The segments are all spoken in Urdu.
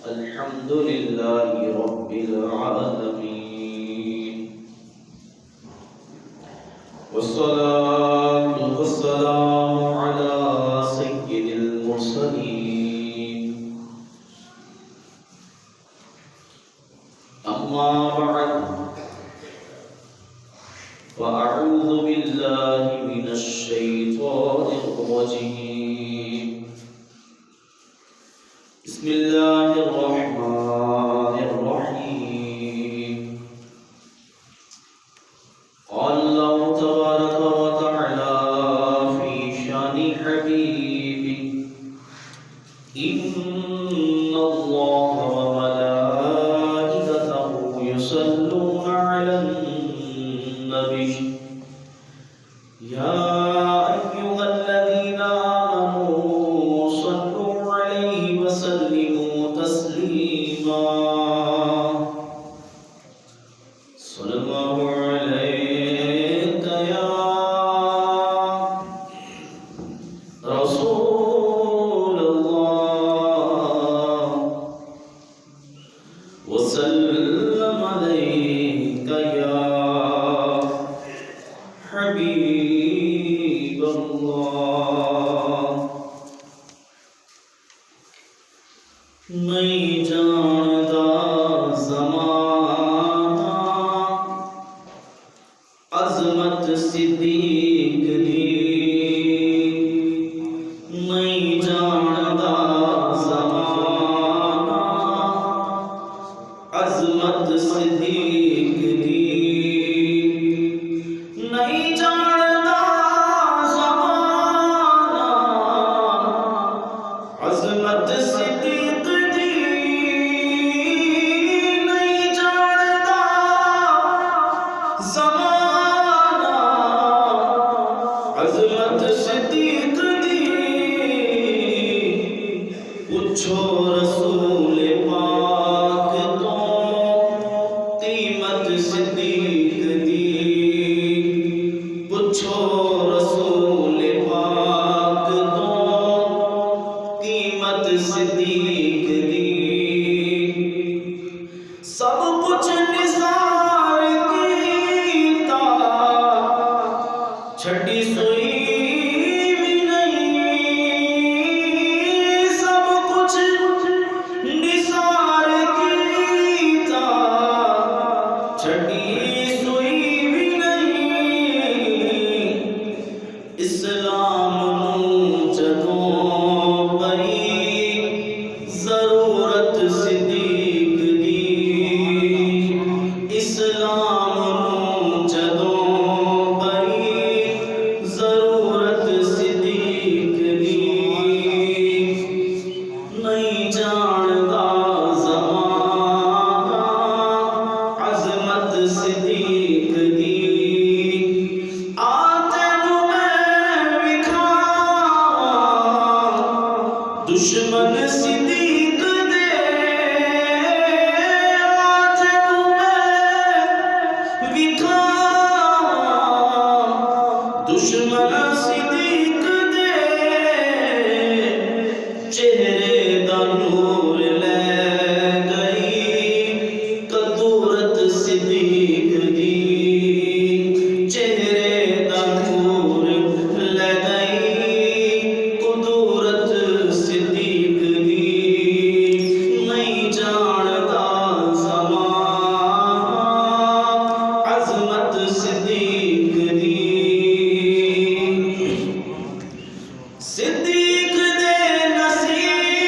الحمد لله رب العالمين، والصلاة والسلام على سيد المرسلين. أما بعد، فأعوذ بالله من الشيطان الرجيم. بسم الله الرحمن الرحيم. قال الله تبارك وتعالى في شان حبيبه: إن الله وملائكته يصلون على النبي يا أيها الذين آمنوا صلوا عليه وسلموا تسليما. صلى الله عليك يا رسول الله، وسلم عليك يا حبيب الله. نہیں جاندا زمانہ عظمت صدیق دی، نہیں جاندا زمانہ عظمت صدیق دی، نہیں جاندا زمانہ عظمت صدیق دی، نہیں جاندا زمانہ عظمت صدیق دی. پوچھو رسول پاک تو قیمت صدیق دی، پوچھو رسول پاک تو قیمت صدیق دی. سب کچھ نثار کیتا، چھٹی سوئی بھی نہیں. سب کچھ نثار کیتا، چھٹی سوئی بھی نہیں. اسلام نوں جدوں پئی ضرورت صدیق دی، اسلام نوں جدوں پئی ضرورت صدیق دی. نہیں جاندا زمانہ عظمت صدیق دی. تینوں میں وکھاواں دشمن صدیق دے، تینوں میں وکھاواں دشمن صدیق دے. چہرے دا نور لے گئی قدورت صدیق دی، چہرے دا نور لے گئی قدورت صدیق دی. نہیں جاندا زمانہ عظمت صدیق دی. صدیق دے نصیب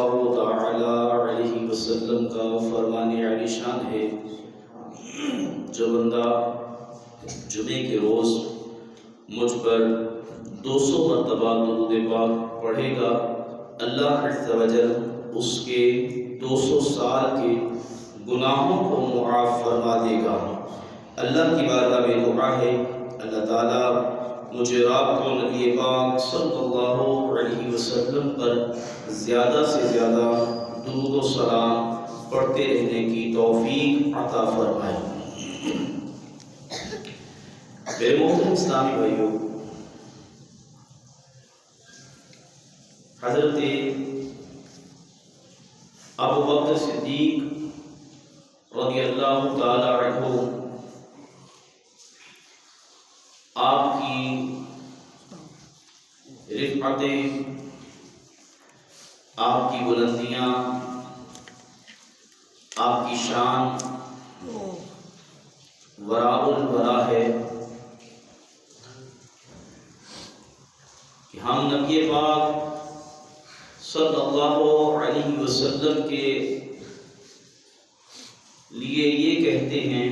اللہ تعالی علیہ وسلم کا فرمان عالی شان ہے، جو بندہ جمعے کے روز مجھ پر 200 مرتبہ درود پاک پڑھے گا، اللہ عز و جل اس کے 200 سال کے گناہوں کو معاف فرما دے گا۔ اللہ کی بارگاہ میں دعا ہے، اللہ تعالیٰ مجھے آپ کو نبی پاک صلی اللہ علیہ وسلم پر زیادہ سے زیادہ درود و سلام پڑھتے رہنے کی توفیق عطا فرمائے۔ میرے محترم اسلامی بھائیوں، حضرت ابو بکر صدیق رضی اللہ تعالی عنہ آپ کی رفعتیں، آپ کی بلندیاں، آپ کی شان وراء الورا ہے کہ ہم نبی پاک صلی اللہ علیہ وسلم کے لیے یہ کہتے ہیں،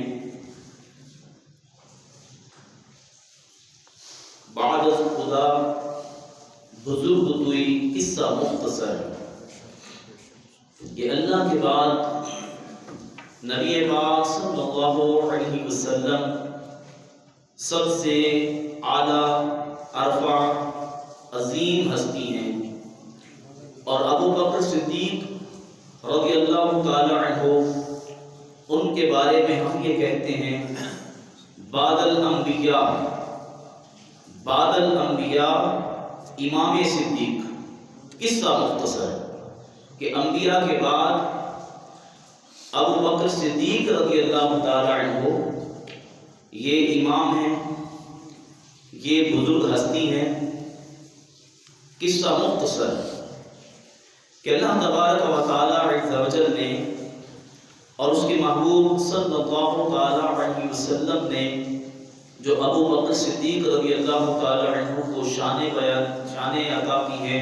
بعد از خدا بزرگ توئی قصہ مختصر، کہ اللہ کے بعد نبی پاک صلی اللہ علیہ وسلم سب سے اعلیٰ ارفع عظیم ہستی ہیں، اور ابو بکر صدیق رضی اللہ تعالی عنہ ان کے بارے میں ہم یہ کہتے ہیں، بعد الانبیاء امام صدیق۔ قصہ مختصر کہ انبیاء کے بعد ابو بکر صدیق رضی اللہ تعالی عنہ یہ امام ہیں، یہ بزرگ ہستی ہیں۔ قصہ مختصر کہ اللہ تبارک و تعالی عز و جل نے اور اس کے محبوب صلی اللہ تعالی علیہ وسلم نے جو ابو بکر صدیق رضی اللہ تعالی عنہ کو شان عطا کی ہے،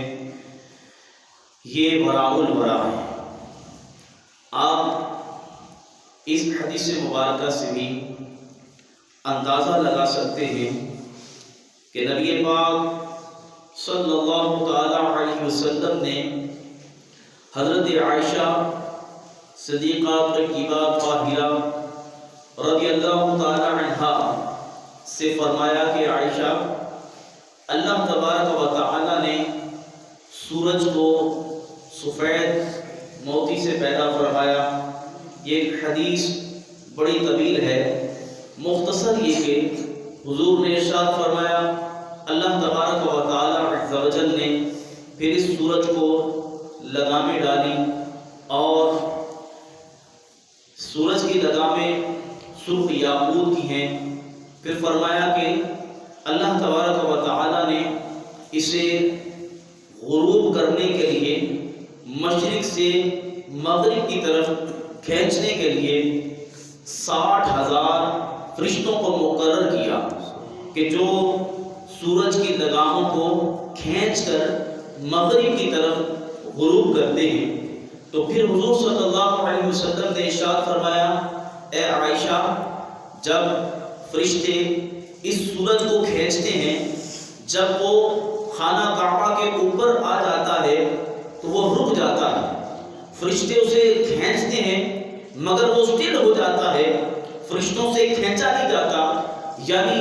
یہ وراء الورا ہے۔ آپ اس حدیث مبارکہ سے بھی اندازہ لگا سکتے ہیں کہ نبی پاک صلی اللہ تعالی علیہ وسلم نے حضرت عائشہ صدیقہ طیبہ طاہرہ رضی اللہ تعالی عنہا سے فرمایا کہ عائشہ، اللہ تبارک و تعالی نے سورج کو سفید موتی سے پیدا فرمایا۔ یہ حدیث بڑی طویل ہے، مختصر یہ کہ حضور نے ارشاد فرمایا، اللہ تبارک و تعالی عز و جل نے پھر اس سورج کو لگامیں ڈالی، اور سورج کی لگامیں سرخ یاقوت کی ہیں۔ پھر فرمایا کہ اللہ تبارک و تعالی نے اسے غروب کرنے کے لیے مشرق سے مغرب کی طرف کھینچنے کے لیے 60,000 فرشتوں کو مقرر کیا کہ جو سورج کی لگاموں کو کھینچ کر مغرب کی طرف غروب کرتے ہیں۔ تو پھر حضور صلی اللہ علیہ وسلم نے ارشاد فرمایا، اے عائشہ، جب فرشتے اس سورج کو کھینچتے ہیں، جب وہ خانہ کعبہ کے اوپر آ جاتا ہے تو وہ رک جاتا ہے، فرشتے اسے کھینچتے ہیں مگر وہ اسٹل ہو جاتا ہے، فرشتوں سے کھینچا نہیں جاتا۔ یعنی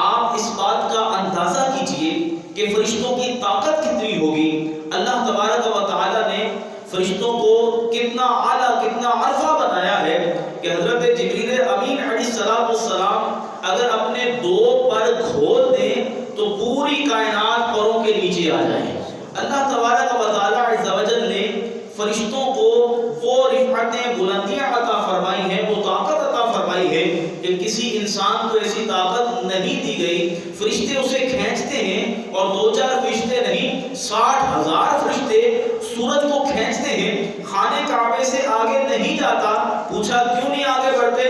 آپ اس بات کا اندازہ کیجئے کہ فرشتوں کی طاقت کتنی ہوگی۔ اللہ تبارک و تعالی نے فرشتوں کو کتنا اعلیٰ، کتنا عرفہ بنایا ہے کہ حضرت جبریل امین علیہ السلام اگر اپنے 2 پر کھول دیں تو پوری کائنات پروں کے نیچے آ جائے۔ اللہ تبارک و تعالی عز و جل نے فرشتوں کو وہ رفعتیں، بلندیاں عطا فرمائی ہیں، وہ طاقت عطا فرمائی ہے کہ کسی انسان کو ایسی طاقت نہیں دی گئی۔ فرشتے اسے کھینچتے ہیں، اور 2-4 فرشتے نہیں، 60,000 فرشتے سورج کو کھینچتے ہیں، خانے کعبے سے آگے نہیں جاتا۔ پوچھا کیوں نہیں آگے بڑھتے؟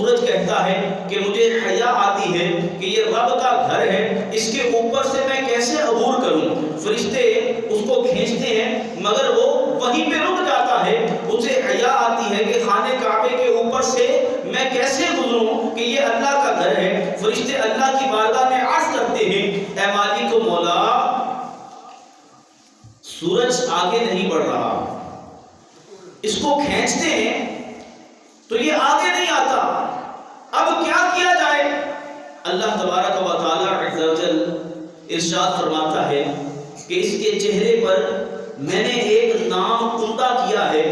سورج کہتا ہے کہ مجھے حیا آتی ہے کہ یہ رب کا گھر ہے، اس کے اوپر سے میں کیسے عبور کروں؟ فرشتے اس کو کھینچتے ہیں مگر وہ وہیں پہ رک جاتا ہے، اسے حیا آتی ہے کہ خانے کعبے کے اوپر سے میں کیسے گزروں کہ یہ اللہ کا گھر ہے۔ فرشتے اللہ کی بارگاہ میں عرض کرتے ہیں، اے مالک و مولا، سورج آگے نہیں بڑھ رہا، اس کو کھینچتے ہیں تو یہ آگے نہیں آتا، اب کیا کیا جائے؟ اللہ تبارک و تعالی عز و جل ارشاد فرماتا ہے کہ اس کے چہرے پر میں نے ایک نام کندہ کیا ہے،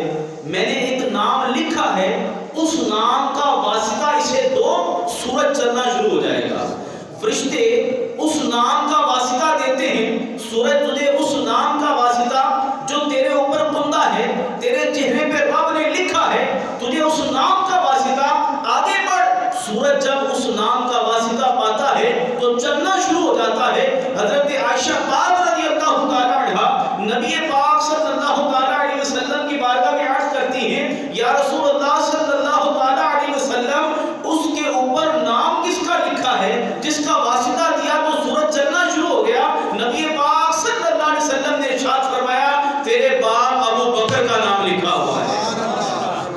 میں نے ایک نام لکھا ہے، اس نام کا واسطہ اسے دو، سورج چلنا شروع ہو جائے گا۔ فرشتے اس نام کا واسطہ دیتے ہیں، سورج تجھے اس نام کا واسطہ جو تیرے اوپر کندہ ہے، تیرے چہرے پہ رب نے لکھا ہے، تجھے اس نام کا واسطہ، آگے بڑھ۔ سورج جب اس نام کا واسطہ پاتا ہے تو چلنا شروع ہو جاتا ہے۔ حضرت عائشہ پاک رضی اللہ تعالی عنہا نبی پاک صلی اللہ تعالی علیہ وسلم کی بارگاہ میں عرض کرتی ہیں، یا رسول اللہ صلی اللہ تعالی علیہ وسلم، اس کے اوپر نام کس کا لکھا ہے جس کا واسطہ دیا تو سورج چلنا شروع ہو گیا؟ نبی پاک صلی اللہ علیہ وسلم نے ارشاد فرمایا، تیرے باپ ابو بکر کا نام لکھا ہوا ہے،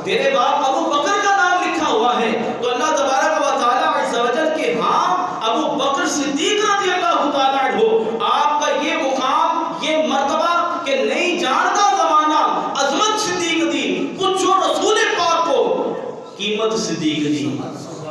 تیرے باپ ابو بکر کا نام لکھا ہوا ہے۔ تو اللہ تبارک و تعالی عز و جل کے ہاں ابو بکر صدیق رضی اللہ تعالی عنہ، آپ کا یہ مقام، یہ مرتبہ کہ نہیں جانتا زمانہ عظمت صدیق دی، پوچھو رسول پاک کو قیمت صدیق دی،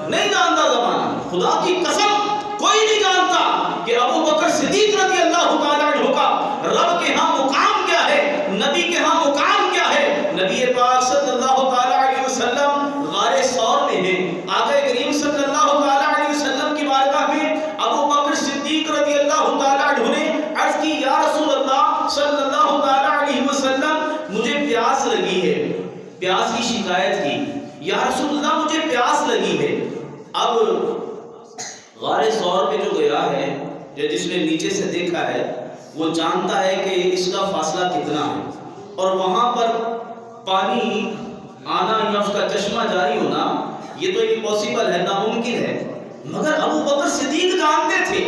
نہیں جانتا زمانہ، خدا کی قسم کوئی نہیں جانتا کہ ابو بکر صدیق رضی اللہ تعالی عنہ کا رب کے ہاں مقام کیا ہے، نبی کے ہاں مقام کیا ہے۔ نبی پاک صلی اللہ تعالی علیہ وسلم غار ثور میں ہیں، آقا کریم صلی اللہ تعالی علیہ وسلم کی بارگاہ میں ابو بکر صدیق رضی اللہ تعالی عنہ نے عرض کی، یا رسول اللہ صلی اللہ تعالی علیہ وسلم، مجھے پیاس لگی ہے، پیاس کی شکایت کی، یا رسول اللہ مجھے پیاس لگی ہے۔ اب غار ثور پہ جو گیا ہے یا جس نے نیچے سے دیکھا ہے وہ جانتا ہے کہ اس کا فاصلہ کتنا ہے، اور وہاں پر پانی آنا یا اس کا چشمہ جاری ہونا یہ تو امپاسبل ہے، ناممکن ہے، مگر ابو بکر صدیق جانتے تھے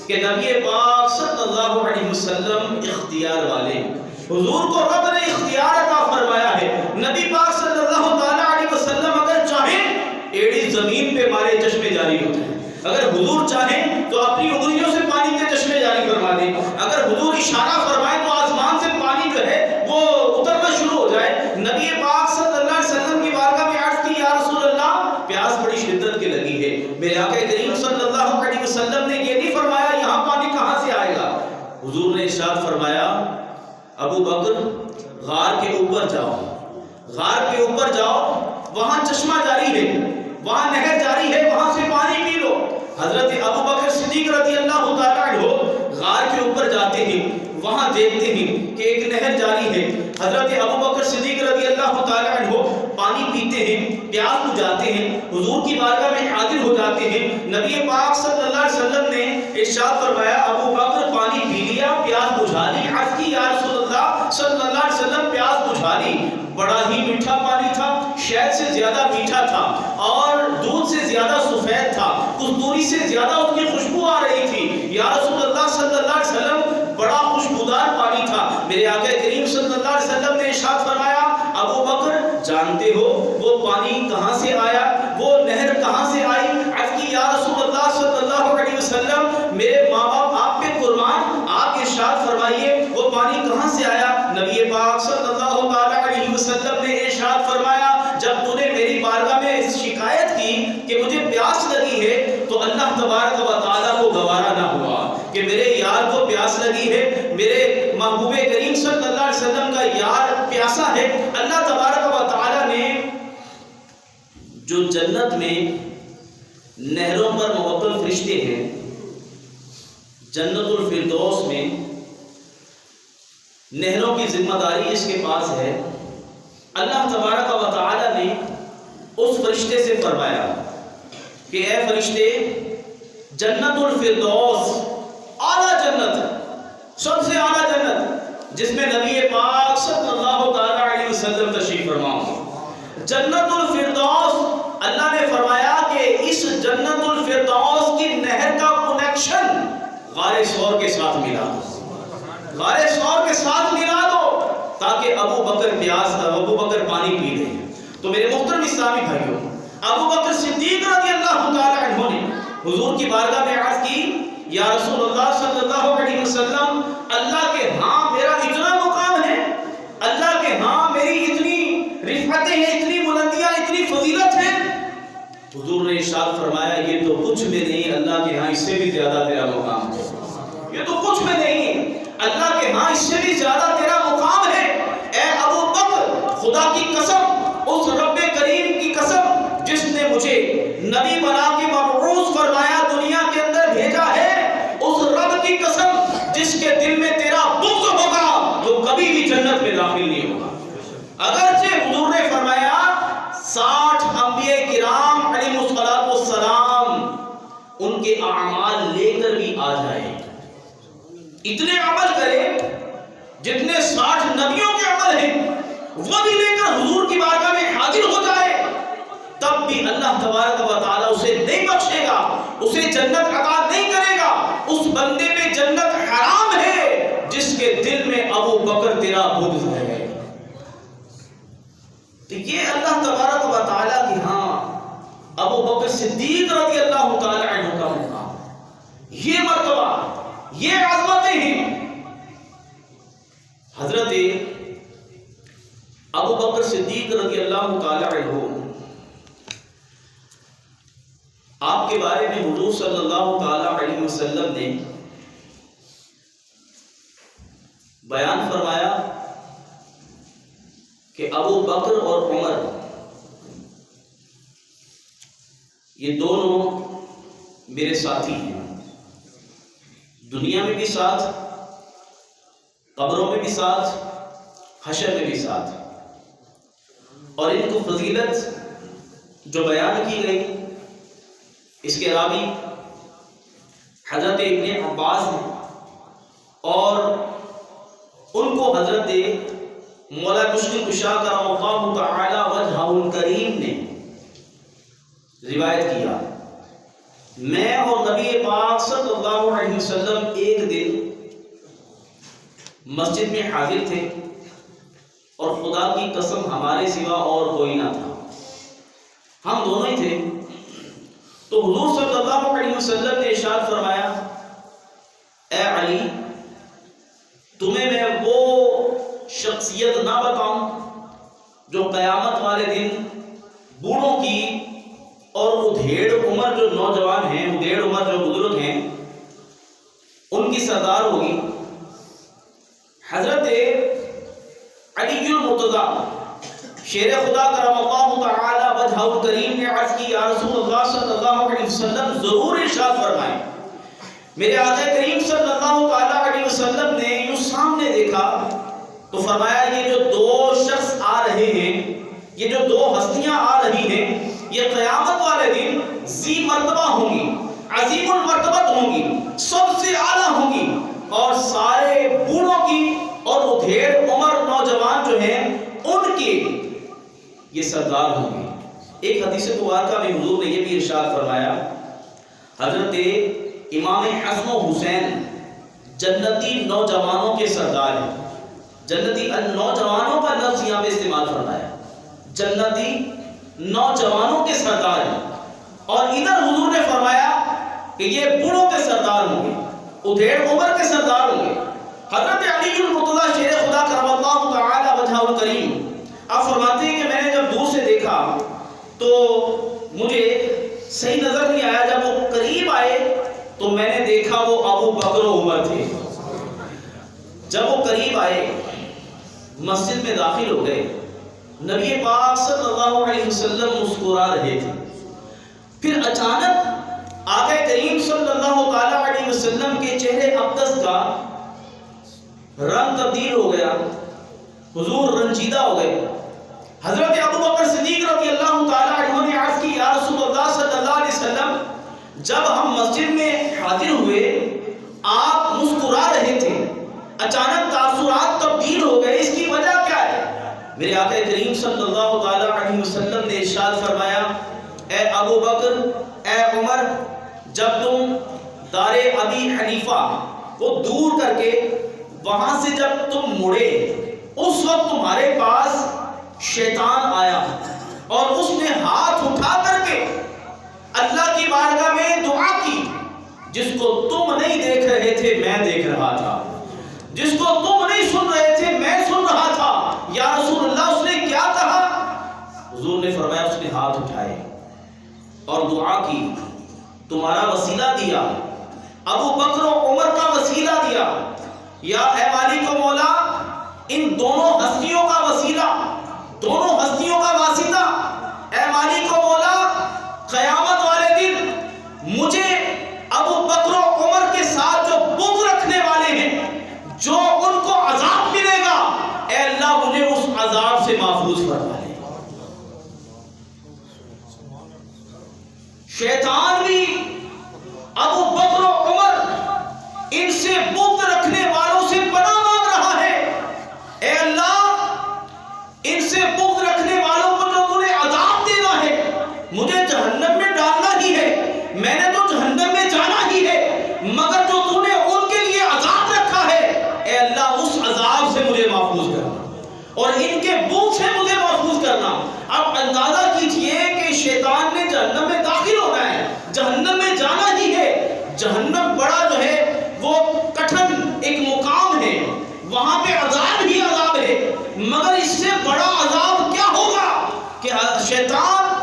کہ نبی پاک صلی اللہ علیہ وسلم اختیار والے، حضور کو رب نے اختیار عطا فرمایا ہے۔ نبی پاک صلی اللہ تعالی علیہ وسلم اگر چاہیں ایڑی زمین پہ مارے چشمے جاری ہوتے ہیں، اگر حضور چاہیں تو اپنی انگلیوں سے پانی کے چشمے جاری فرما دیں، اگر حضور اشارہ فرمائیں تو آسمان سے پانی جو ہے وہ اترنا شروع ہو جائے۔ نبی پاک صلی اللہ علیہ وسلم کی بارگاہ میں عرض کی، یا رسول اللہ پیاس بڑی شدت کی لگی ہے۔ میرے آقا کریم صلی اللہ علیہ وسلم نے یہ نہیں فرمایا یہاں پانی کہاں سے آئے گا، حضور نے ارشاد فرمایا، ابو بکر غار کے اوپر جاؤ، غار کے اوپر جاؤ، وہاں چشمہ جاری ہے، وہاں نہر جاری ہے، وہاں سے پانی پی لو۔ حضرت ابو بکر صدیق رضی اللہ تعالی عنہ غار کے اوپر جاتے ہیں، وہاں دیکھتے ہیں کہ ایک نہر جاری ہے۔ حضرت ابو بکر صدیق رضی اللہ تعالی عنہ پانی پیتے ہیں، پیاس بجھاتے ہیں، حضور کی بارگاہ میں حاضر ہو جاتے ہیں۔ نبی پاک صلی اللہ علیہ وسلم نے ارشاد فرمایا، ابو بکر پانی پی لیا، پیاس بجھا لی؟ عرض کی، یا رسول اللہ صلی اللہ علیہ وسلم پیاس بجھا لی، بڑا ہی میٹھا پانی تھا، شہد سے زیادہ میٹھا تھا اور دودھ سے زیادہ سفید تھا، کستوری سے زیادہ اس کی خوشبو آ رہی تھی۔ یا رسول اللہ صلی اللہ علیہ وسلم بڑا خوشبودار پانی تھا۔ میرے آقا کریم صلی اللہ علیہ وسلم نے ارشاد فرمایا، ابو بکر جانتے ہو وہ پانی کہاں سے آیا، وہ نہر کہاں سے آئی؟ عرض کی، یا رسول اللہ صلی اللہ علیہ وسلم میرے ماں باپ آپ پہ قربان، آپ ارشاد فرمائیے وہ پانی کہاں سے آیا؟ نبی پاک صلی اللہ علیہ وسلم نے ارشاد فرمایا، جب تو نے میری بارگاہ میں شکایت کی کہ مجھے پیاس لگی ہے تو اللہ تبارک و تعالیٰ کو گوارا نہ ہوا کہ میرے یار کو پیاس لگی ہے، میرے محبوب کریم صلی اللہ علیہ وسلم کا یار پیاسا ہے۔ اللہ تبارک و تعالیٰ نے جو جنت میں نہروں پر موکل فرشتے ہیں، جنت الفردوس میں نہروں کی ذمہ داری اس کے پاس ہے۔ اللہ تبارک و تعالیٰ نے اس فرشتے سے فرمایا کہ اے فرشتے، جنت الفردوس اعلیٰ جنت، سب سے اعلیٰ جنت جس میں نبی پاک صلی اللہ تعالی علیہ وسلم تشریف فرما، جنت الفردوس اللہ نے فرمایا کہ اس جنت الفردوس کی نہر کا کنیکشن غار ثور کے ساتھ ملا دو، غار ثور کے ساتھ ملا دو تاکہ ابو بکر پانی پی لے۔ تو میرے محترم اسلامی بھائیوں، ابو بکر صدیق رضی اللہ تعالی عنہ نے حضور کی بارگاہ میں عرض کی، یا رسول اللہ صلی اللہ علیہ وسلم، اللہ کے ہاں میرا اتنا مقام ہے، اللہ کے ہاں میری اتنی رفعتیں ہیں، اتنی بلندیاں، اتنی فضیلت ہے۔ حضور نے ارشاد فرمایا یہ تو کچھ میں نہیں، اللہ کے ہاں اس سے بھی زیادہ تیرا مقام ہے، یہ تو کچھ میں نہیں، اللہ کے ہاں اس سے بھی زیادہ تیرا مقام ہے۔ اے ابو بکر، خدا کی قسم، اس رب کریم کی قسم جس نے مجھے نبی بنا کے مبعوث فرمایا، دنیا کے اندر بھیجا ہے، اس رب کی قسم جس کے دل میں تیرا بغض ہوگا وہ کبھی بھی جنت میں داخل نہیں ہوگا۔ اگرچہ حضور نے فرمایا 60 انبیاء کرام علیہ السلام ان کے اعمال لے کر بھی آ جائیں، اتنے عمل کرے جتنے 60 نبیوں کے عمل ہیں، وہ بھی لے کر حضور کی بارگاہ میں حاضر ہو جائے، تب بھی اللہ تبارک و تعالیٰ اسے نہیں بخشے گا، اسے جنت عطا نہیں کرے گا۔ اس بندے پہ جنت حرام ہے جس کے دل میں ابو بکر تیرا بغض ہے۔ تو یہ اللہ تبارک و تعالیٰ کی ہاں ابو بکر صدیق رضی اللہ تعالی عنہ کا مقام، یہ مرتبہ، یہ عظمتیں ہیں۔ حضرت ابو بکر صدیق رضی اللہ تعالی عنہ، آپ کے بارے میں حضور صلی اللہ تعالی علیہ وسلم نے بیان فرمایا کہ ابو بکر اور عمر یہ دونوں میرے ساتھی ہیں، دنیا میں بھی ساتھ، قبروں میں بھی ساتھ، حشر میں بھی ساتھ۔ اور ان کو فضیلت جو بیان کی گئی، اس کے راوی حضرت ابن عباس ہیں، اور ان کو حضرت مولا مشکل کشا کرم اللہ تعالی وجہہ الکریم نے روایت کیا، میں اور نبی پاک صلی اللہ علیہ وسلم ایک دن مسجد میں حاضر تھے، اور خدا کی قسم ہمارے سوا اور کوئی نہ تھا، ہم دونوں ہی تھے۔ تو حضور صلی اللہ علیہ وسلم نے ارشاد فرمایا، اے علی، تمہیں میں وہ شخصیت نہ بتاؤں جو قیامت والے دن بوڑھوں کی اور ادھیڑ عمر جو نوجوان ہیں، ادھیڑ عمر جو بزرگ ہیں، ان کی سردار ہوگی۔ حضرت علی المرتضی شیر خدا کرم اللہ تعالی وجہہ الکریم نے عرض کی، یا رسول اللہ صلی اللہ علیہ وسلم ضرور ارشاد فرمائیں۔ میرے آقا کریم صلی اللہ تعالی علیہ وسلم نے یوں سامنے دیکھا تو فرمایا یہ جو دو شخص آ رہے ہیں، یہ جو دو ہستیاں آ رہی ہیں، یہ قیامت والے دن ذی مرتبہ ہوں گی، عظیم المرتبت ہوں گی، سب سے اعلیٰ ہوں گی، اور سارے بوڑھوں کی اور ادھیڑ عمر نوجوان جو ہیں ان کے یہ سردار ہوں گے۔ ایک حدیث مبارکہ میں حضور نے یہ بھی ارشاد فرمایا، حضرت امام حسن و حسین جنتی نوجوانوں کے سردار ہیں۔ جنتی نوجوانوں کا لفظ یہاں پہ استعمال فرمایا، جنتی نوجوانوں کے سردار ہیں، اور ادھر حضور نے فرمایا کہ یہ بوڑھوں کے سردار ہوں گے، ادھیڑ عمر کے سردار ہوں گے۔ حضرت علی المرتضی شیر خدا کرم اللہ تعالی وجہہ الکریم آپ فرماتے ہیں کہ میں نے جب دور سے دیکھا تو مجھے صحیح نظر نہیں آیا، جب وہ قریب آئے تو میں نے دیکھا وہ ابو بکر و عمر تھے۔ جب وہ قریب آئے، مسجد میں داخل ہو گئے، نبی پاک صلی اللہ علیہ وسلم مسکرا رہے تھے، پھر اچانک آقا کریم صلی اللہ تعالی علیہ وسلم کے چہرے اقدس کا رنگ تبدیل ہو گیا، حضور رنجیدہ ہو گئے۔ حضرت ابو بکر صدیق رضی اللہ تعالی عنہ نے عرض کی، یا رسول اللہ صلی اللہ علیہ وسلم، جب ہم مسجد میں حاضر ہوئے آپ مسکرا رہے تھے، اچانک تاثرات تبدیل ہو گئے، اس کی وجہ کیا ہے؟ میرے آقا کریم صلی اللہ تعالی علیہ وسلم نے ارشاد فرمایا، اے ابو بکر، اے عمر، جب تم دار ابی حنیفہ کو دور کر کے وہاں سے جب تم مڑے، اس وقت تمہارے پاس شیطان آیا اور اس نے ہاتھ اٹھا کر کے اللہ کی بارگاہ میں دعا کی، جس کو تم نہیں دیکھ رہے تھے میں دیکھ رہا تھا، جس کو تم نہیں سن رہے تھے میں سن رہا تھا۔ یا رسول اللہ، اس نے کیا کہا؟ حضور نے فرمایا اس نے ہاتھ اٹھائے اور دعا کی، تمہارا وسیلہ دیا، ابو بکر و عمر کا وسیلہ دیا، یا اے مالک و مولا، ان دونوں ہستیوں کا وسیلہ، دونوں ہستیوں کا واسطہ، اے مالک و مولا، قیامت والے دن مجھے ابو بکر و عمر کے ساتھ جو بغض رکھنے والے ہیں، جو ان کو عذاب ملے گا، اے اللہ مجھے اس عذاب سے محفوظ فرما لے۔ شیطان بھی ابو بکر و عمر ان سے بغض رکھنے والوں سے پناہ مانگ رہا ہے، اے اللہ ان سے بغض رکھنے والوں کو جو تو نے عذاب دینا ہے، مجھے جہنم میں ڈالنا ہی ہے، میں نے تو جہنم میں جانا ہی ہے، مگر جو تو نے ان کے لیے عذاب رکھا ہے، اے اللہ اس عذاب سے مجھے محفوظ کرنا اور ان کے بغض سے مجھے محفوظ کرنا۔ اب اندازہ کیجئے کہ شیطان نے جہنم میں داخل ہونا ہے، جہنم میں جانا ہی ہے، جہنم بڑا جو ہے وہ کٹھن ایک مقام ہے، وہاں پہ عذاب ہی عذاب ہے، مگر اس سے بڑا عذاب کیا ہوگا کہ شیطان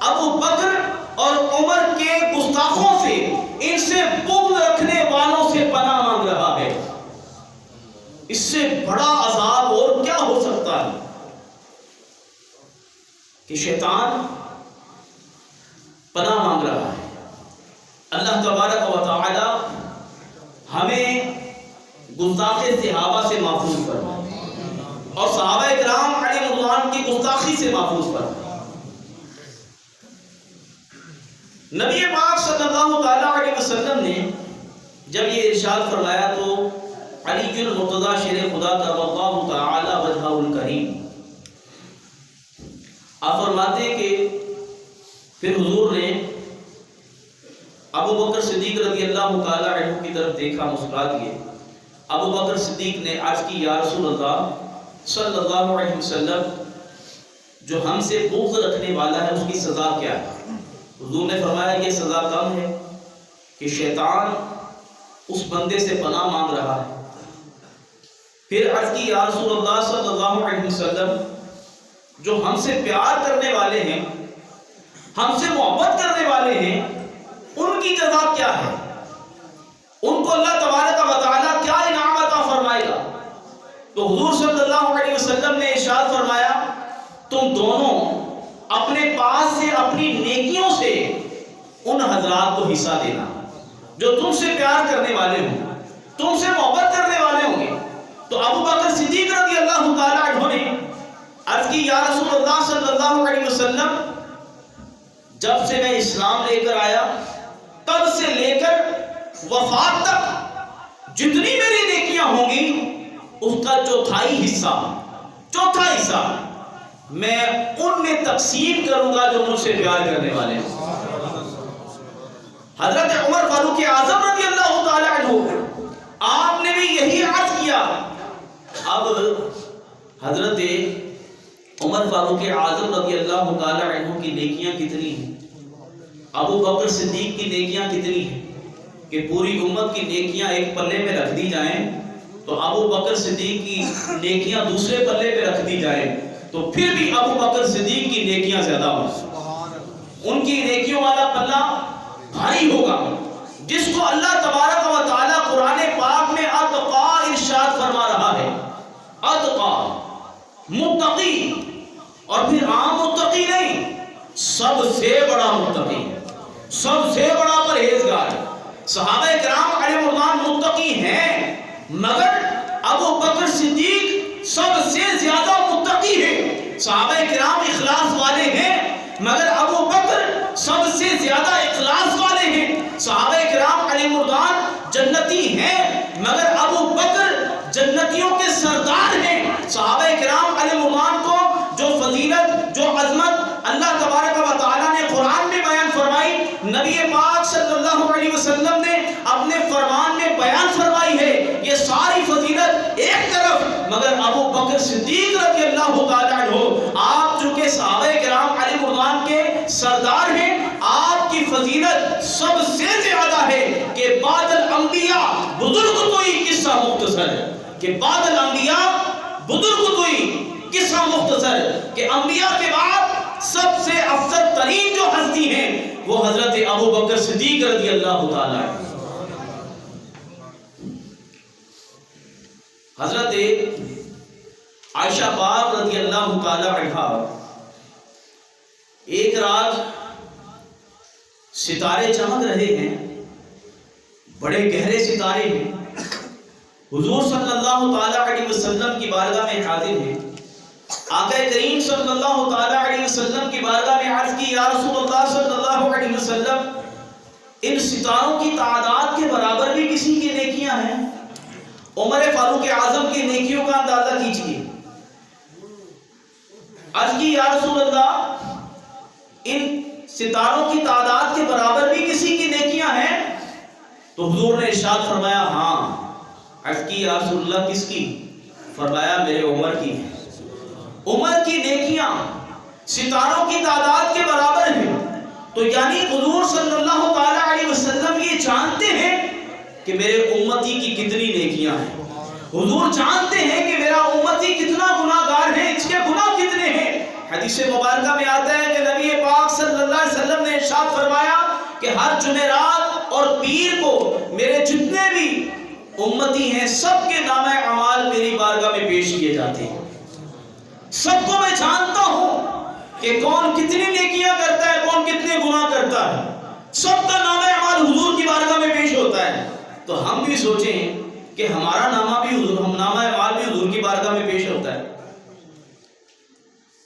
ابو بکر اور عمر کے گستاخوں سے، ان سے بغض رکھنے والوں سے پناہ مانگ رہا ہے۔ اس سے بڑا عذاب اور کیا ہو سکتا ہے کہ شیطان پناہ مانگ رہا ہے۔ اللہ تبارک و تعالی ہمیں گستاخ صحابہ سے محفوظ فرمائے اور صحابہ اکرام علیہ رضوان کی گستاخی سے محفوظ فرمائے۔ نبی پاک صلی اللہ تعالی علیہ وسلم نے جب یہ ارشاد فرمایا تو علی المرتضی شیر خدا کرم اللہ تعالی وجہہ الکریم، آپ فرماتے ہیں کہ پھر حضور نے ابو بکر صدیق رضی اللہ تعالی عنہ کی طرف دیکھا، مسکرا دیے۔ ابو بکر صدیق نے عرض کی، یا رسول اللہ صلی اللہ علیہ وسلم، جو ہم سے بغض رکھنے والا ہے اس کی سزا کیا ہے؟ حضور نے فرمایا یہ سزا کم ہے کہ شیطان اس بندے سے پناہ مانگ رہا ہے۔ پھر عرض کی، یا رسول اللہ صلی اللہ علیہ وسلم، جو ہم سے پیار کرنے والے ہیں، ہم سے محبت کرنے والے ہیں، ان کی جزا کیا ہے؟ ان کو اللہ تبارک و تعالیٰ کیا انعام عطا فرمائے گا؟ تو حضور صلی اللہ علیہ وسلم نے ارشاد فرمایا، تم دونوں اپنے پاس سے اپنی نیکیوں سے ان حضرات کو حصہ دینا جو تم سے پیار کرنے والے ہوں، تم سے محبت کرنے والے ہوں گے۔ تو ابو بکر صدیق رضی اللہ تعالیٰ عنہ نے عرض کی، یا رسول اللہ صلی اللہ علیہ وسلم، جب سے میں اسلام لے کر آیا تب سے لے کر وفات تک جتنی میری نیکیاں ہوں گی اس کا چوتھائی حصہ میں ان میں تقسیم کروں گا جو مجھ سے پیار کرنے والے ہیں۔ حضرت عمر فاروق اعظم رضی اللہ تعالی عنہ، آپ نے بھی یہی عرض کیا۔ اب حضرت عمر فاروق اعظم رضی اللہ تعالی عنہ کی نیکیاں کتنی ہیں، ابو بکر صدیق کی نیکیاں کتنی ہیں کہ پوری امت کی نیکیاں ایک پلے میں رکھ دی جائیں تو ابو بکر صدیق کی نیکیاں دوسرے پلے پہ رکھ دی جائیں تو پھر بھی ابو بکر صدیق کی نیکیاں زیادہ ہوں، ان کی نیکیوں والا پلہ بھاری ہوگا۔ جس کو اللہ تبارک و تعالی قرآن پاک میں اتقا ارشاد فرما رہا ہے، اتقا متقی، اور پھر عام متقی نہیں، سب سے بڑا متقی، سب سے بڑا پرہیزگار۔ صحابہ کرام علیہ رضوان متقی ہیں، مگر ابو بکر صدیق سب سے زیادہ متقی ہے۔ صحابہ کرام اخلاص والے ہیں، مگر ابو بکر سب سے زیادہ اخلاص والے ہیں۔ صحابہ کرام علیہ رضوان جنتی ہیں، مگر ابو بکر جنتیوں کے سردار ہیں۔ صحابہ کرام علیہ رضوان کو جو فضیلت، جو عظمت اللہ تبارک و تعالیٰ نے قرآن میں نبی پاک صلی اللہ علیہ وسلم نے اپنے فرمان میں بیان فرمائی ہے، یہ ساری فضیلت ایک طرف، مگر ابو بکر صدیق رضی اللہ تعالیٰ عنہ، آپ چونکہ صحابہ کرام علیہ رضوان کے سردار ہیں، آپ کی فضیلت سب سے زیادہ ہے کہ بعد الانبیاء بزرگ توئی قصہ مختصر ہے، کہ بعد الانبیاء بزرگ توئی قصہ مختصر، کہ انبیاء کے بعد سب سے افضل ترین جو ہستی ہیں وہ حضرت ابو بکر صدیق رضی اللہ تعالیٰ عنہ۔ حضرت عائشہ پاک رضی اللہ تعالیٰ عنہ ایک رات ستارے چمک رہے ہیں، بڑے گہرے ستارے ہیں، حضور صلی اللہ تعالیٰ علیہ وسلم کی بارگاہ میں حاضر ہیں، آقا کریم صلی اللہ تعالیٰ علیہ وسلم کی بارگاہ میں عرض کی، یا رسول اللہ صلی اللہ علیہ وسلم، ان ستاروں کی تعداد کے برابر بھی کسی کی نیکیاں ہیں؟ عمر فاروق اعظم کی نیکیوں کا اندازہ کیجئے۔ عرض کی، یا رسول اللہ، ان ستاروں کی تعداد کے برابر بھی کسی کی نیکیاں ہیں؟ تو حضور نے ارشاد فرمایا ہاں۔ عرض کی، یا رسول اللہ کس کی؟ فرمایا میرے عمر کی ہے۔ عمر کی نیکیاں ستاروں کی تعداد کے برابر ہیں، تو یعنی حضور صلی اللہ تعالیٰ علیہ وسلم یہ جانتے ہیں کہ میرے امتی کی کتنی نیکیاں ہیں، حضور جانتے ہیں کہ میرا امتی کتنا گناہ گار ہے، اس کے گناہ کتنے ہیں۔ حدیث مبارکہ میں آتا ہے کہ نبی پاک صلی اللہ علیہ وسلم نے ارشاد فرمایا کہ ہر جمعرات اور پیر کو میرے جتنے بھی امتی ہیں سب کے نامہ اعمال میری بارگاہ میں پیش کیے جاتے ہیں، سب کو میں جانتا ہوں کہ کون کتنی نیکیاں کرتا ہے، کون کتنے گناہ کرتا ہے، سب کا نامہ اعمال حضور کی بارگاہ میں پیش ہوتا ہے۔ تو ہم بھی سوچیں کہ ہمارا نامہ اعمال بھی حضور کی بارگاہ میں پیش ہوتا ہے۔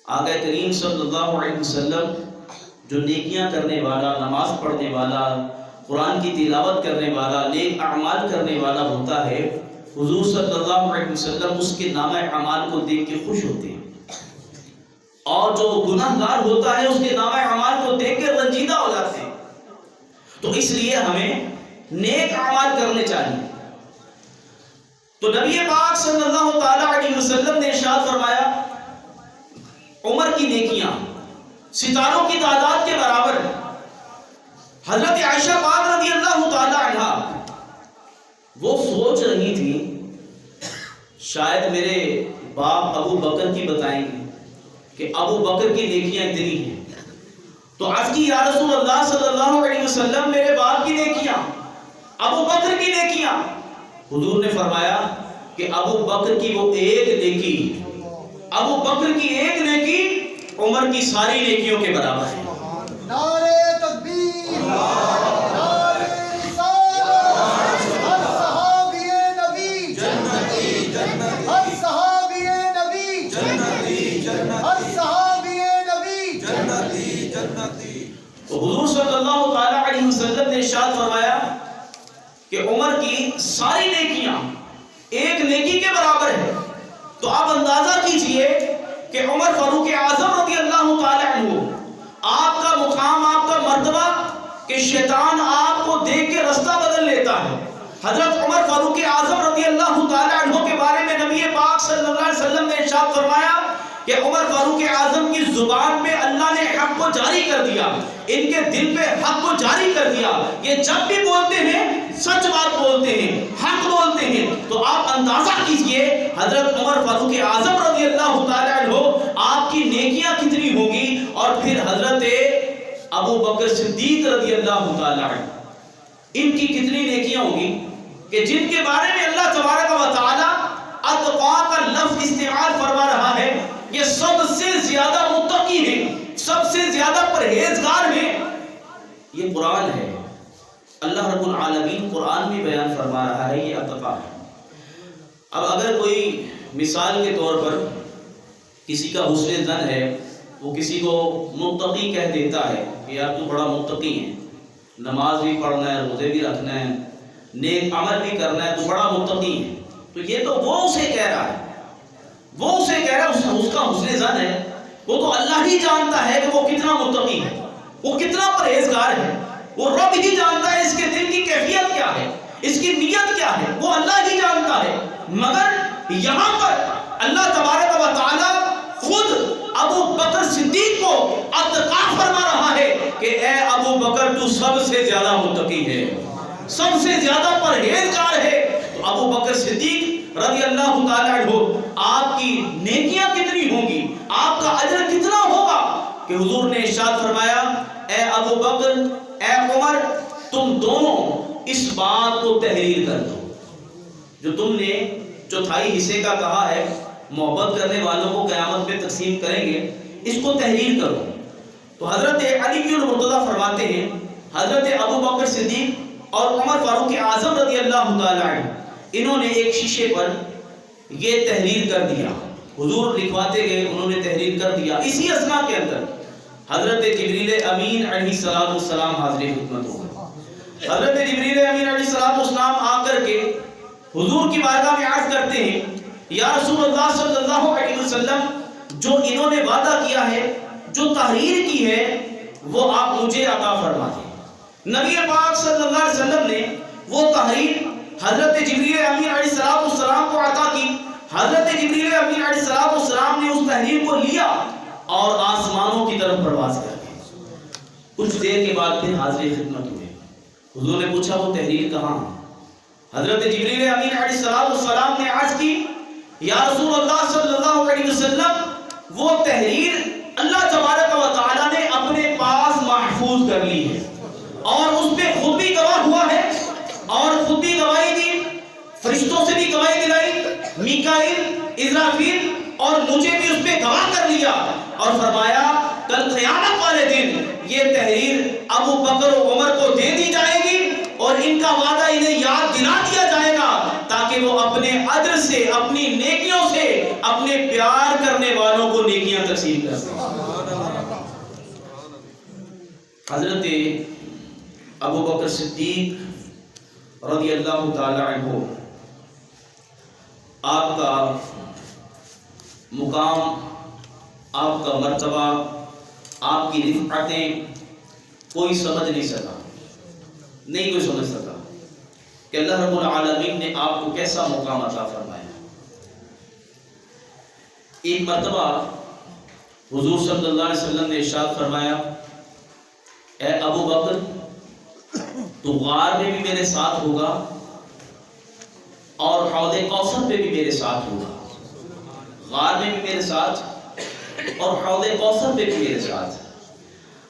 آقا کریم صلی اللہ علیہ وسلم جو نیکیاں کرنے والا، نماز پڑھنے والا، قرآن کی تلاوت کرنے والا، نیک اعمال کرنے والا ہوتا ہے، حضور صلی اللہ علیہ وسلم اس کے نامہ اعمال کو دیکھ کے خوش ہوتے ہیں، اور جو گناہ گار ہوتا ہے اس کے نامہ اعمال کو دیکھ کے رنجیدہ ہو جاتے ہیں۔ تو اس لیے ہمیں نیک اعمال کرنے چاہیے۔ تو نبی پاک صلی اللہ تعالیٰ علیہ وسلم نے ارشاد فرمایا عمر کی نیکیاں ستاروں کی تعداد کے برابر ہے۔ حضرت عائشہ پاک رضی اللہ تعالیٰ عنہ وہ سوچ رہی تھی شاید میرے باپ ابو بکر کی بتائیں گے کہ ابو بکر کی نیکیاں اتنی ہیں، تو عرض کی، یا رسول اللہ صلی اللہ علیہ وسلم، میرے باپ کی نیکیاں، ابو بکر کی نیکیاں۔ حضور نے فرمایا کہ ابو بکر کی وہ ایک نیکی، ابو بکر کی ایک نیکی عمر کی ساری نیکیوں کے برابر ہے۔ نعرہ تکبیر، نعرہ رسالت، ہر صحابی نبی جنتی جنتی، ہر صحابی نبی جنتی جنتی، ہر صحابی نبی جنتی جنتی۔ تو حضور صلی اللہ تعالیٰ علیہ وسلم نے ارشاد فرمایا کہ عمر کی ساری نیکیاں ایک نیکی کے برابر ہے۔ تو آپ اندازہ کیجئے کہ عمر فاروق اعظم رضی اللہ تعالیٰ عنہ، آپ کا مقام، آپ کا مرتبہ کہ شیطان آپ کو دیکھ کے رستہ بدل لیتا ہے۔ حضرت عمر فاروق اعظم رضی اللہ تعالیٰ عنہ کے بارے میں نبی پاک صلی اللہ علیہ وسلم نے ارشاد فرمایا کہ عمر فاروق اعظم کی زبان پہ اللہ نے حق کو جاری کر دیا، ان کے دل پہ حق کو جاری کر دیا، یہ جب بھی بولتے ہیں سچ بات بولتے ہیں، حق بولتے ہیں۔ تو آپ اندازہ کیجئے حضرت عمر فاروق اعظم رضی اللہ تعالیٰ عنہ آپ کی نیکیاں کتنی ہوں گی، اور پھر حضرت ابو بکر صدیق رضی اللہ تعالیٰ عنہ، ان کی کتنی نیکیاں ہوں گی کہ جن کے بارے میں اللہ تبارک و تعالیٰ اتقوا کا لفظ استعمال فرما رہا ہے، یہ سب سے زیادہ متقی ہیں، سب سے زیادہ پرہیزگار ہیں۔ یہ قرآن ہے، اللہ رب العالمین قرآن میں بیان فرما رہا ہے، یہ اتقوا ہے۔ اب اگر کوئی مثال کے طور پر کسی کا حسن ظن ہے، وہ کسی کو متقی کہہ دیتا ہے کہ یار تو بڑا متقی ہے، نماز بھی پڑھنا ہے، روزے بھی رکھنا ہے، نیک عمل بھی کرنا ہے، تو بڑا متقی ہے، تو یہ تو وہ اسے کہہ رہا ہے، وہ اسے کہہ رہا ہے، اس کا حسن ظن ہے، وہ تو اللہ ہی جانتا ہے کہ وہ کتنا متقی ہے، وہ کتنا پرہیزگار ہے۔ وہ رب ہی جانتا ہے اس کے دل کی کیفیت کیا ہے، اس کی نیت کیا ہے، وہ اللہ ہی جانتا ہے. مگر یہاں پر اللہ تبارک و تعالی خود ابو بکر صدیق کو اتقا فرما رہا ہے کہ اے ابو بکر تو سب سے زیادہ متقی ہے، سب سے زیادہ پرہیزگار ہے. تو ابو بکر صدیق رضی اللہ تعالی عنہ آپ کی نیکیاں کتنی ہوں گی، آپ کا اجر کتنا ہوگا کہ حضور نے ارشاد فرمایا اے ابو بکر اے عمر تم دونوں اس بات کو تحریر کر دو جو تم نے چوتھائی حصے کا کہا ہے محبت کرنے والوں کو قیامت میں تقسیم کریں گے، اس کو تحریر کرو. تو حضرت علی بن مرتضیٰ فرماتے ہیں حضرت ابو بکر صدیق اور عمر فاروق اعظم رضی اللہ تعالی عنہ انہوں نے ایک شیشے پر یہ تحریر کر دیا. حضور لکھواتے گئے، انہوں نے تحریر کر دیا. اسی اثنا کے اندر حضرت جبریل امین علیہ السلام حاضر خدمت ہو گئے. حضرت جبریل امین علیہ السلام آ کر کے حضور کی بارگاہ میں عرض کرتے ہیں یا رسول اللہ صلی اللہ علیہ وسلم جو انہوں نے وعدہ کیا ہے، جو تحریر کی ہے، وہ آپ مجھے عطا فرما دیں. نبی پاک صلی اللہ علیہ وسلم نے وہ تحریر حضرت جبریل امین علیہ السلام کو عطا کی. حضرت جبریل امین علیہ السلام نے اس تحریر کو لیا اور آسمانوں کی طرف پرواز کر گئے. کچھ دیر کے بعد پھر حاضر خدمت ہوئے. حضور نے پوچھا وہ تحریر کہاں؟ حضرت جبریل امین علیہ السلام نے عرض کی یا رسول اللہ صلی اللہ علیہ وسلم وہ تحریر اللہ تبارک و تعالی نے اپنے پاس محفوظ کر لی ہے اور اس پہ خود بھی گواہ ہوا ہے اور خود بھی گواہی دی، فرشتوں سے بھی گواہی دلائی، میکائیل، اسرافیل اور مجھے بھی اس پہ گواہ کر لیا اور فرمایا کل قیامت والے دن یہ تحریر ابو بکر و عمر کو دے دی جائے گی اور ان کا وعدہ انہیں یاد دلا دیا جائے گا تاکہ وہ اپنے اجر سے، اپنی نیکیوں سے اپنے پیار کرنے والوں کو نیکیاں تقسیم کر سکیں. حضرت ابو بکر صدیق رضی اللہ تعالی عنہ آپ کا مقام، آپ کا مرتبہ، آپ کی رفعتیں کوئی سمجھ نہیں سکا، نہیں کوئی سمجھ سکا کہ اللہ رب العالمین نے آپ کو کیسا مقام عطا فرمایا. ایک مرتبہ حضور صلی اللہ علیہ وسلم نے ارشاد فرمایا اے ابو بکر تو غار میں بھی میرے ساتھ ہوگا اور حوض کوثر پہ بھی میرے ساتھ ہوگا. غار میں بھی میرے ساتھ اور حوض کوثر پہ بھی میرے ساتھ.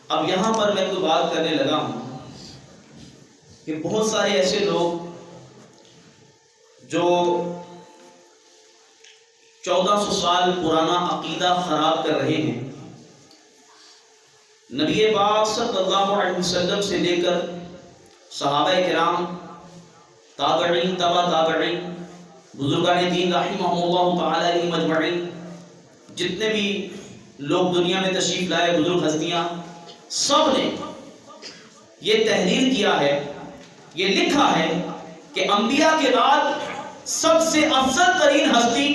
اب یہاں پر میں کوئی بات کرنے لگا ہوں کہ بہت سارے ایسے لوگ جو 1400 سال پرانا عقیدہ خراب کر رہے ہیں، نبی پاک صلی اللہ علیہ وسلم سے لے کر صحابہ کرام، تابعین، تبع تابعین، بزرگان دین رحمہم اللہ تعالی علیہ مجمعین، جتنے بھی لوگ دنیا میں تشریف لائے بزرگ ہستیاں، سب نے یہ تحریر کیا ہے، یہ لکھا ہے کہ انبیاء کے بعد سب سے افضل ترین ہستی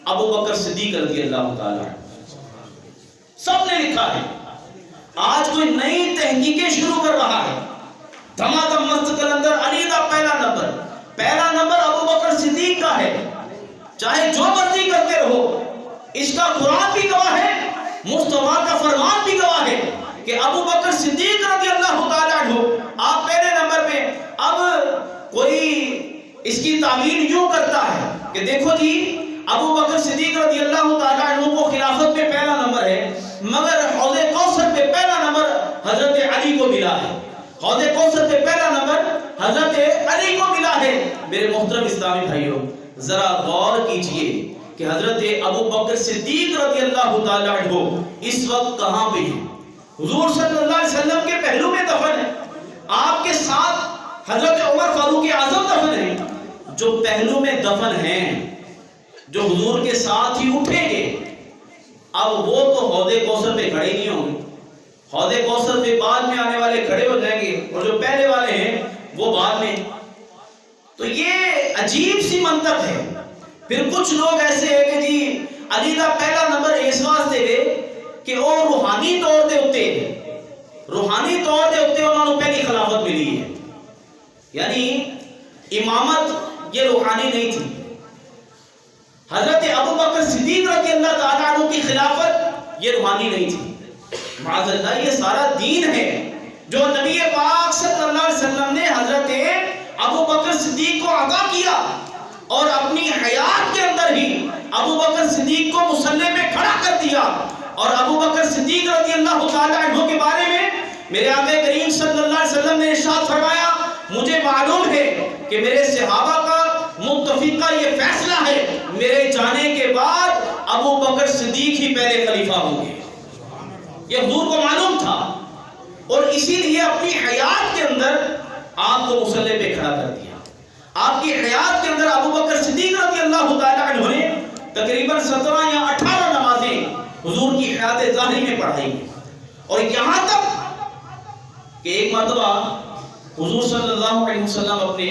ابو بکر صدیق رضی اللہ تعالی عنہ. سب نے لکھا ہے. آج کوئی نئی تحقیقیں شروع کر رہا ہے، دھماکم مست کلندر علی کا پہلا نمبر ابو بکر صدیق کا ہے. چاہے جو مرضی کرتے رہو، اس کا قرآن بھی گواہ ہے، مصطفیٰ کا فرمان بھی گواہ ہے کہ ابو بکر صدیق رضی اللہ تعالی عنہ آپ پہلے نمبر پہ. اب کوئی اس کی تعویل یوں کرتا ہے کہ دیکھو جی ابو بکر صدیق رضی اللہ تعالی عنہ کو خلافت پہ پہلا نمبر ہے، مگر حوض کوثر پہ پہلا نمبر حضرت علی کو ملا ہے. حوض کوثر پہ پہلا نمبر حضرت علی کو ملا ہے. میرے محترم اسلامی بھائیوں، ذرا غور کیجئے کہ حضرت ابو بکر صدیق رضی اللہ تعالی عنہ اس وقت کہاں پہ ہیں؟ حضور صلی اللہ علیہ وسلم کے پہلو میں دفن ہے. آپ کے ساتھ حضرت عمر فاروق اعظم دفن ہیں. جو پہلو میں دفن ہیں، جو حضور کے ساتھ ہی اٹھیں گے، اب وہ تو حوض کوثر پہ کھڑے نہیں ہوں گے. حوض کوثر پہ بعد میں آنے والے کھڑے ہو جائیں گے اور جو پہلے والے ہیں وہ بعد میں. تو یہ عجیب سی منطق ہے. پھر کچھ لوگ ایسے ہیں کہ جی علی کا پہلا نمبر اس واسطے ہے کہ وہ روحانی طور پہ ہوتے ہیں، روحانی طور دے اتنے انہوں نے پہلی خلافت ملی ہے، یعنی امامت یہ روحانی نہیں تھی۔ حضرت ابو بکر صدیق رضی اللہ تعالیٰ عنہ کی خلافت یہ روحانی نہیں تھی، معاذ اللہ یہ سارا دین ہے جو نبی پاک صلی اللہ علیہ وسلم نے حضرت ابو بکر صدیق کو عطا کیا، اور اپنی حیات کے اندر ہی ابو بکر صدیق کو مصلی پہ کھڑا کر دیا۔ اور ابو بکر صدیق رضی اللہ تعالیٰ عنہ کے بارے میں میرے آقا کریم صلی اللہ علیہ وسلم نے ارشاد فرمایا، مجھے معلوم ہے کہ میرے صحابہ کا متفقہ یہ فیصلہ ہے، میرے جانے کے بعد ابو بکر صدیق ہی پہلے خلیفہ ہوں گے۔ یہ حضور کو معلوم تھا، اور اسی لیے اپنی حیات کے اندر آپ کو مصلی پہ کھڑا کر دیا۔ آپ کی حیات کے اندر ابو بکر صدیق رضی اللہ تعالیٰ عنہ نے تقریباً 17 یا 18 نمازیں حضور کی حیات ظاہری میں پڑھائی، اور یہاں تک کہ ایک مرتبہ حضور صلی اللہ علیہ وسلم اپنے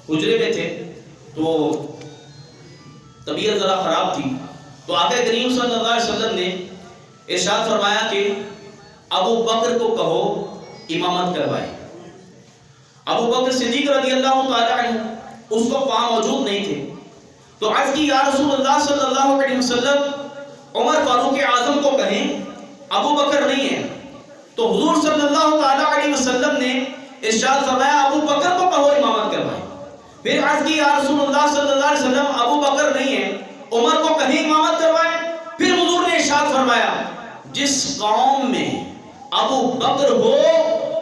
حجرے میں تھے تو طبیعت ذرا خراب تھی، تو آقا کریم صلی اللہ علیہ وسلم نے ارشاد فرمایا کہ ابو بکر کو کہو امامت کروائے۔ ابو بکر صدیق رضی اللہ تعالیٰ عنہ اس کو وہاں موجود نہیں تھے، تو عرض کی یا رسول اللہ صلی اللہ علیہ وسلم عمر فاروق اعظم کو کہیں، ابو بکر نہیں ہے۔ تو حضور صلی اللہ تعالیٰ علیہ وسلم نے ارشاد فرمایا ابو بکر کو کہو امامت کروائے۔ پھر عرض کی یا رسول اللہ صلی اللہ علیہ وسلم ابو بکر نہیں ہے، عمر کو کہیں امامت کروائے۔ پھر حضور نے ارشاد فرمایا جس قوم میں ابو بکر ہو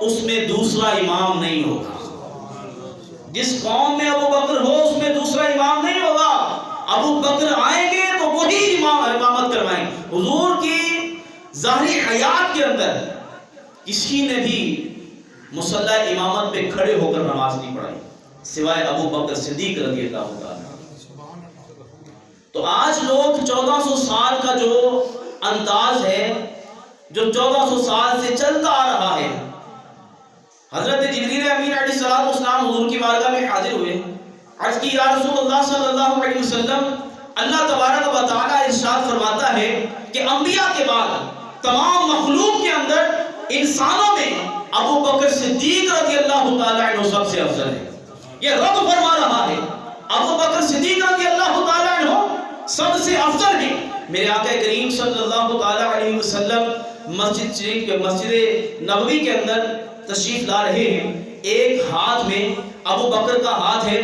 اس میں دوسرا امام نہیں ہوگا، جس قوم میں ابو بکر ہو اس میں دوسرا امام نہیں ہوگا، ابو بکر آئیں گے تو وہی امامت کروائیں۔ حضور کی ظاہری حیات کے اندر کسی نے بھی مصلی امامت پہ کھڑے ہو کر نماز نہیں پڑھائی سوائے ابو بکر صدیق رضی اللہ عنہ۔ تو آج لوگ 1400 سال کا جو انداز ہے، جو 1400 سال سے چلتا آ رہا ہے، حضرت جبریل امین علیہ السلام حضور کی بارگاہ میں حاضر ہوئے، عرض کی یا رسول اللہ صلی اللہ علیہ وسلم اللہ تبارک و تعالی ارشاد فرماتا ہے کہ انبیاء کے بعد تمام مخلوق کے اندر انسانوں میں ابو بکر صدیق رضی اللہ تعالیٰ عنہ سب سے افضل ہے۔ یہ رب فرما رہا ہے ابو بکر صدیق رضی اللہ تعالیٰ عنہ سب سے افضل ہے۔ میرے آقا کریم صلی اللہ تعالیٰ علیہ وسلم مسجد نبوی کے اندر تشریف لا رہے ہیں، ایک ہاتھ میں ابو بکر کا ہاتھ ہے،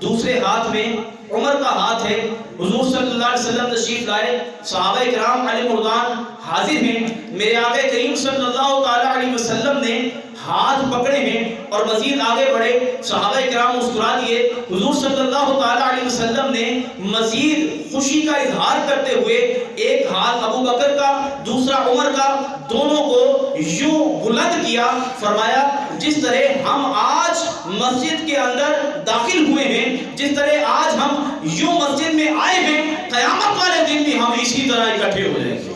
دوسرے ہاتھ میں عمر کا ہاتھ ہے۔ حضور صلی اللہ علیہ وسلم تشریف لائے، صحابہ کرام علیہ مردان حاضر ہیں، میرے آقا کریم صلی اللہ تعالیٰ علیہ وسلم نے ہاتھ پکڑے ہیں اور مزید آگے بڑھے، صحابہ کرام مسکرا دیے۔ حضور صلی اللہ تعالیٰ علیہ وسلم نے مزید خوشی کا اظہار کرتے ہوئے ایک ہاتھ ابو بکر کا دوسرا عمر کا، دونوں کو یوں بلند کیا، فرمایا جس طرح ہم آج مسجد کے اندر داخل ہوئے ہیں، جس طرح آج ہم یوں مسجد میں آئے ہیں، قیامت والے دن بھی ہم اسی طرح اکٹھے ہو جائیں گے،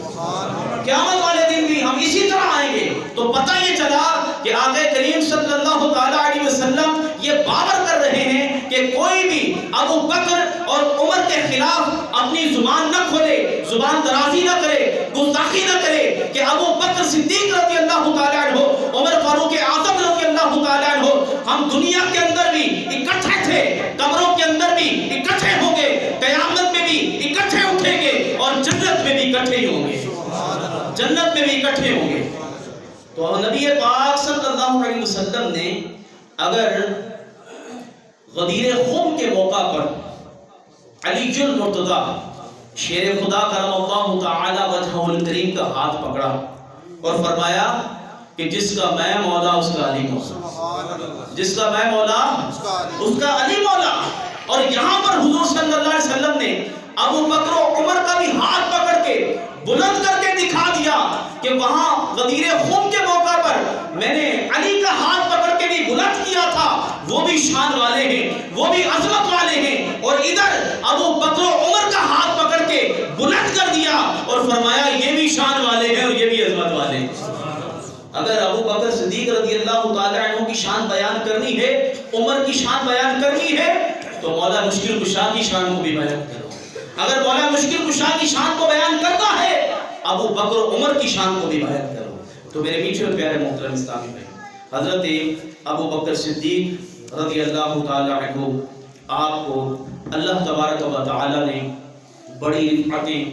قیامت والے دن بھی ہم اسی طرح آئیں گے۔ تو پتہ یہ چلا کہ آقا کریم صلی اللہ تعالیٰ علیہ وسلم یہ باور کر رہے ہیں کہ کوئی بھی ابو بکر اور عمر کے خلاف اپنی زبان نہ کھولے، زبان درازی نہ کرے، گستاخی نہ کرے، کہ ابو بکر صدیق رضی اللہ تعالیٰ عنہ، عمر فاروق اعظم رضی اللہ تعالیٰ عنہ ہم دنیا کے اندر بھی اکٹھے تھے، قبروں کے اندر بھی اکٹھے ہوں گے، قیامت میں بھی اکٹھے اٹھیں گے، اور جنت میں بھی اکٹھے ہی ہوں گے، جنت میں بھی اکٹھے ہوں گے۔ تو نبی پاک صلی اللہ علیہ وسلم نے اگر غدیر خم کے موقع پر علی المرتضی شیر خدا کرم اللہ تعالی وجہہ الکریم کا ہاتھ پکڑا اور فرمایا کہ جس کا میں مولا اس کا علی مولا، جس کا میں مولا اس کا علی مولا۔ اور یہاں پر حضور صلی اللہ علیہ وسلم نے ابو بکر و عمر کا بھی ہاتھ پکڑ کے بلند کر کے دکھا دیا کہ وہاں غدیر خم کے موقع پر میں نے علی کا ہاتھ پکڑ کے بھی بلند کیا تھا، وہ بھی شان والے ہیں، وہ بھی عظمت والے ہیں، اور ادھر ابو بکر و عمر کا ہاتھ پکڑ کے بلند کر دیا اور فرمایا یہ بھی شان والے ہیں اور یہ بھی عظمت والے ہیں۔ اگر ابو بکر صدیق رضی اللہ تعالیٰ عنہ کی شان بیان کرنی ہے، عمر کی شان بیان کرنی ہے، تو مولا مشکل کشا کی شان کو بھی بیان کرو۔ اگر مولا مشکل کشا کی شان کو بیان کرنا ہے، ابو بکر و عمر کی شان کو بھی بیان کرو۔ تو میرے میٹھے اور پیارے محترم اسلامی بھائی، حضرت ابو بکر صدیق رضی اللہ تعالی عنہ آپ کو اللہ تبارک و تعالی نے بڑی رفعتیں،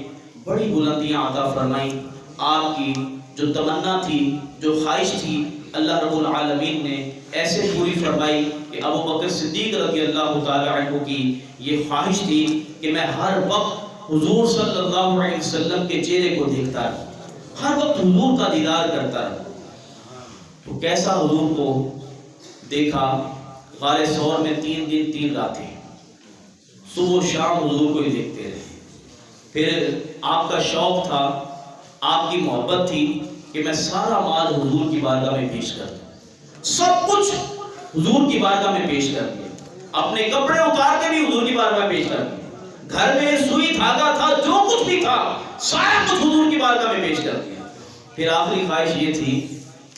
بڑی بلندیاں عطا فرمائیں. آپ کی جو تمنا تھی، جو خواہش تھی، اللہ رب العالمین نے ایسے پوری فرمائی کہ ابو بکر صدیق رضی اللہ تعالی عنہ کی یہ خواہش تھی کہ میں ہر وقت حضور صلی اللہ علیہ وسلم کے چہرے کو دیکھتا رہوں، ہر وقت حضور کا دیدار کرتا رہوں. تو کیسا حضور کو دیکھا؟ غار ثور میں 3 دن 3 راتیں صبح و شام حضور کو ہی دیکھتے رہے. پھر آپ کا شوق تھا، آپ کی محبت تھی کہ میں سارا مال حضور کی بارگاہ میں پیش کر دوں، سب کچھ حضور کی بارگاہ میں پیش کر دیا، اپنے کپڑے اتار کے بھی حضور کی بارگاہ میں پیش کر دیا، گھر میں سوئی دھاگا تھا، جو کچھ بھی تھا سارا کچھ حضور کی بارگاہ میں پیش کر دیا. پھر آخری خواہش یہ تھی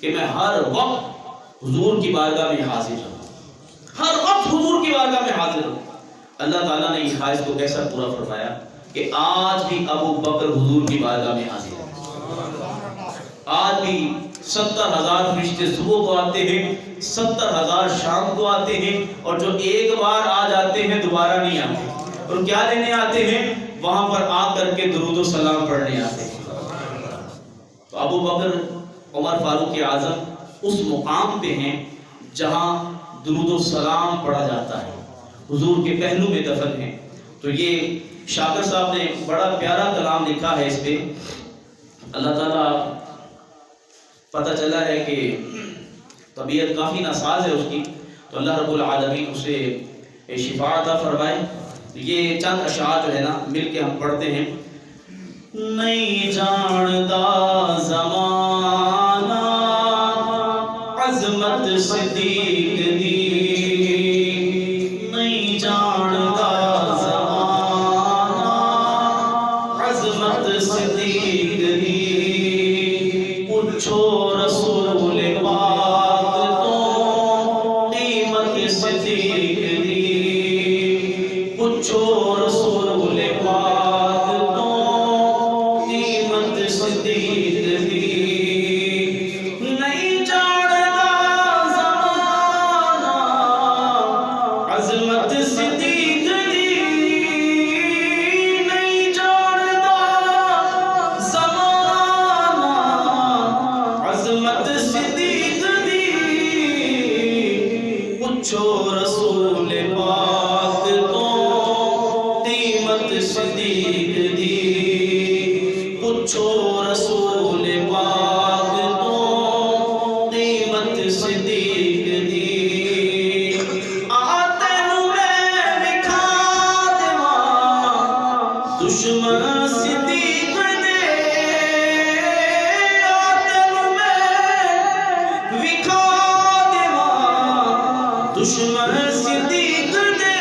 کہ میں ہر وقت حضور کی بارگاہ میں حاضر رہوں، ہر وقت حضور کی بارگاہ میں حاضر رہوں. اللہ تعالیٰ نے اس خواہش کو کیسا پورا فرمایا کہ آج بھی ابو بکر حضور کی بارگاہ میں حاضر ہے. آج بھی 70,000 فرشتے صبح کو آتے ہیں، 70,000 شام کو آتے ہیں، اور جو ایک بار آ جاتے ہیں دوبارہ نہیں آتے. اور کیا لینے آتے ہیں؟ وہاں پر آ کر کے درود و سلام پڑھنے آتے ہیں. تو ابو بکر عمر فاروق اعظم اس مقام پہ ہیں جہاں درود و سلام پڑھا جاتا ہے، حضور کے پہلو میں دفن ہیں. تو یہ شاکر صاحب نے بڑا پیارا کلام لکھا ہے اس پہ. اللہ تعالیٰ پتہ چلا ہے کہ طبیعت کافی ناساز ہے اس کی، تو اللہ رب العالمین اسے شفا عطا فرمائے. یہ چند اشعار جو ہے نا مل کے ہم پڑھتے ہیں. نہیں جانتا زمانہ عظمت صدیق دی، نہیں جانتا زمانہ عظمت صدیق دی، پوچھو رسول پاک تو قیمت صدیق دی، پوچھو رسول پاک تو قیمت صدیق دی. نہیں جانتا زمانہ عظمت صدیق دی، نہیں جانتا زمانہ عظمت صدیق دی، پوچھو رسول پاک تو قیمت صدیق دی، پوچھو رسول پاک تو قیمت صدیق دی. آتنو میں بکھا دیواں دشمن صدیق دے، آتنو میں بکھا دیواں دشمن صدیق دے،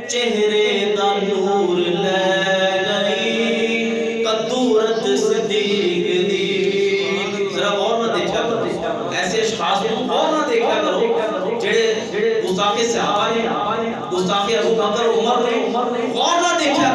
چہرے دا نور لے گئی قدورت صدیق دی. ذرا غور نہ دیکھا کرو، ایسے اشخاص کو غور نہ دیکھا کرو جڑے گستاخ صحابہ نے، گستاخ ابو بکر عمر نے غور نہ دیکھا